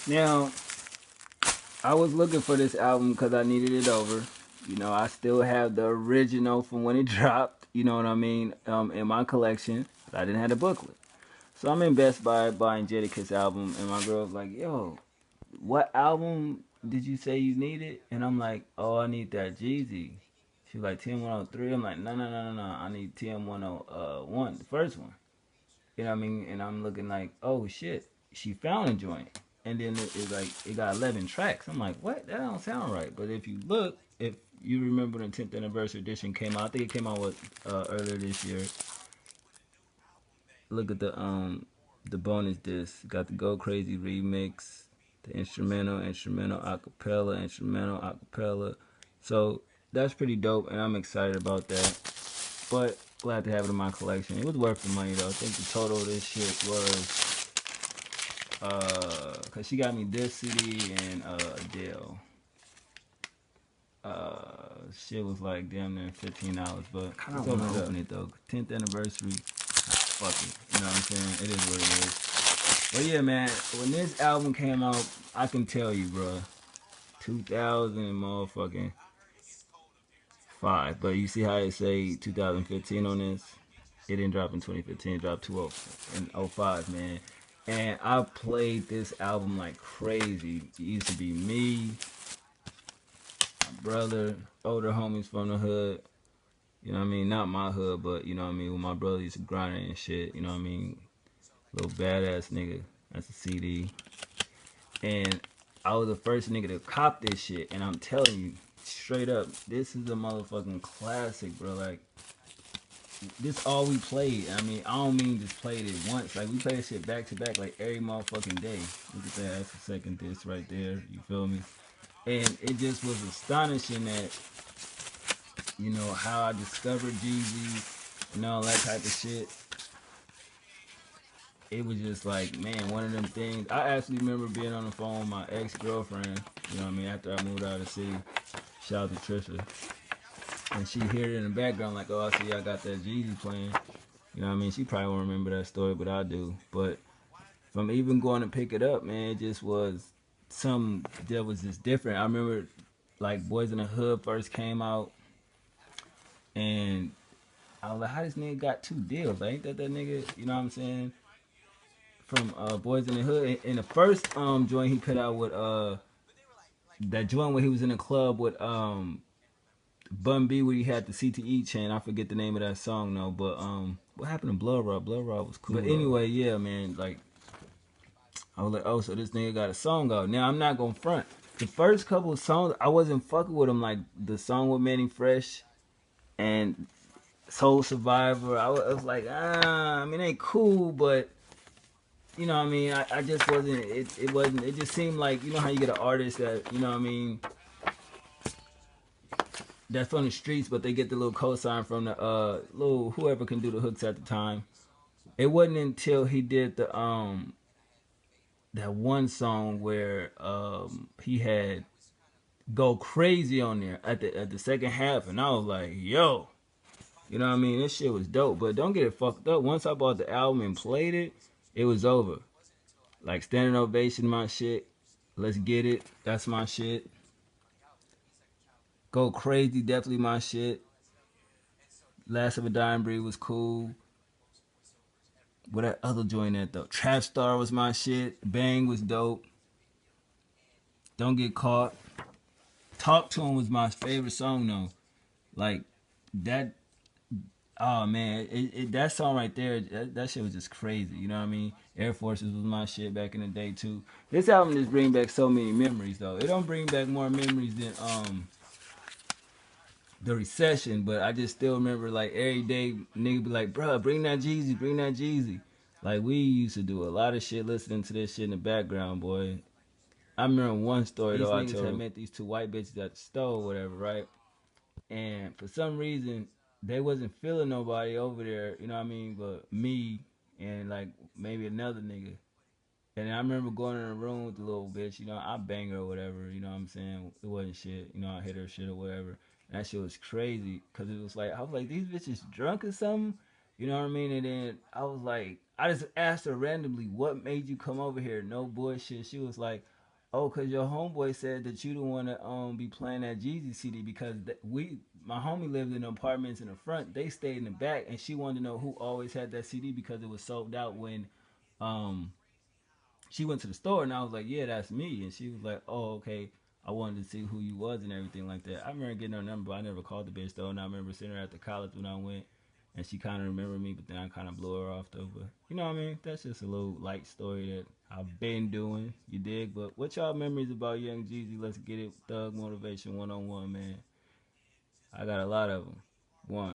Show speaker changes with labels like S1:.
S1: Now, I was looking for this album because I needed it over. You know, I still have the original from when it dropped. You know what I mean? In my collection, I didn't have the booklet. So I'm in Best Buy buying Jadakiss album, and my girl's like, "Yo, what album did you say you needed?" And I'm like, "Oh, I need that Jeezy." She was like, TM103. I'm like, no. I need TM101, the first one. You know what I mean? And I'm looking like, oh shit, she found a joint. And then it's like, it got 11 tracks. I'm like, what? That don't sound right. But if you look, if you remember the 10th anniversary edition came out, I think it came out earlier this year. Look at the bonus disc. Got the Go Crazy remix, the instrumental, acapella, instrumental, acapella. So that's pretty dope, and I'm excited about that. But glad to have it in my collection. It was worth the money though. I think the total of this shit was cause she got me this CD and Adele. Shit was like damn near $15, but I kind of want to open it though. 10th anniversary. Fuck it. You know what I'm saying? It is what it is. But yeah, man, when this album came out, I can tell you, bro, 2000 motherfucking 5. But you see how it say 2015 on this? It didn't drop in 2015. It dropped in '05, man. And I played this album like crazy. It used to be me, my brother, older homies from the hood. You know what I mean? Not my hood, but you know what I mean? When my brother used to grind it and shit. You know what I mean? Little badass nigga. That's a CD. And I was the first nigga to cop this shit. And I'm telling you, straight up, this is a motherfucking classic, bro. Like, this all we played. I mean, I don't mean just played it once. Like, we played shit back to back, like, every motherfucking day. Look at that. That's the second disc right there. You feel me? And it just was astonishing that, you know, how I discovered Jeezy and all that type of shit. It was just like, man, one of them things. I actually remember being on the phone with my ex-girlfriend, you know what I mean, after I moved out of the city. Shout out to Trisha. And she heard it in the background like, oh, I see I got that Jeezy playing. You know what I mean? She probably won't remember that story, but I do. But from even going to pick it up, man, it just was some that was just different. I remember like Boys in the Hood first came out, and I was like, how this nigga got two deals? Like, ain't that nigga? You know what I'm saying? From Boys in the Hood, in the first joint he put out with that joint where he was in the club with Bun B where he had the CTE chain. I forget the name of that song though, but what happened to Blood Raw? Blood Raw was cool. But anyway, yeah, man, like I was like, oh, so this nigga got a song out. Now I'm not gonna front. The first couple of songs I wasn't fucking with him, like the song with Manny Fresh and Soul Survivor. I was like, I mean, it ain't cool, but you know what I mean, I just wasn't it wasn't it just seemed like, you know how you get an artist that, you know what I mean, that's from the streets, but they get the little cosign from the little whoever can do the hooks at the time. It wasn't until he did the that one song where he had Go Crazy on there at the second half, and I was like, yo, you know what I mean? This shit was dope, but don't get it fucked up. Once I bought the album and played it, it was over. Like Standing Ovation, my shit. Let's Get It, that's my shit. Go Crazy, definitely my shit. Last of a Dying Breed was cool. What that other joint at though? Trap Star was my shit. Bang was dope. Don't Get Caught. Talk to Him was my favorite song though. Like that. Oh man, that song right there, that shit was just crazy. You know what I mean? Air Forces was my shit back in the day too. This album just bring back so many memories though. It don't bring back more memories than the recession, but I just still remember like every day nigga be like, bruh, bring that Jeezy, bring that Jeezy. Like we used to do a lot of shit listening to this shit in the background, boy. I remember one story these though. I told had met these two white bitches at the store, whatever, right? And for some reason, they wasn't feeling nobody over there, you know what I mean? But me and like maybe another nigga. And I remember going in the room with the little bitch, you know, I bang her or whatever, you know what I'm saying? It wasn't shit, you know, I hit her shit or whatever. And that shit was crazy because it was like, I was like, these bitches drunk or something? You know what I mean? And then I was like, I just asked her randomly, what made you come over here? No bullshit. She was like, Oh, cause your homeboy said that you don't want to be playing that Jeezy CD because my homie lived in apartments in the front. They stayed in the back, and she wanted to know who always had that CD because it was sold out when um she went to the store, and I was like, yeah, that's me. And she was like, oh, okay. I wanted to see who you was and everything like that. I remember getting her number, but I never called the bitch though. And I remember seeing her at the college when I went, and she kind of remembered me, but then I kind of blew her off though. But you know what I mean? That's just a little light story that I've been doing. You dig? But what y'all memories about Young Jeezy? Let's get it. Thug Motivation 101, man. I got a lot of them. One.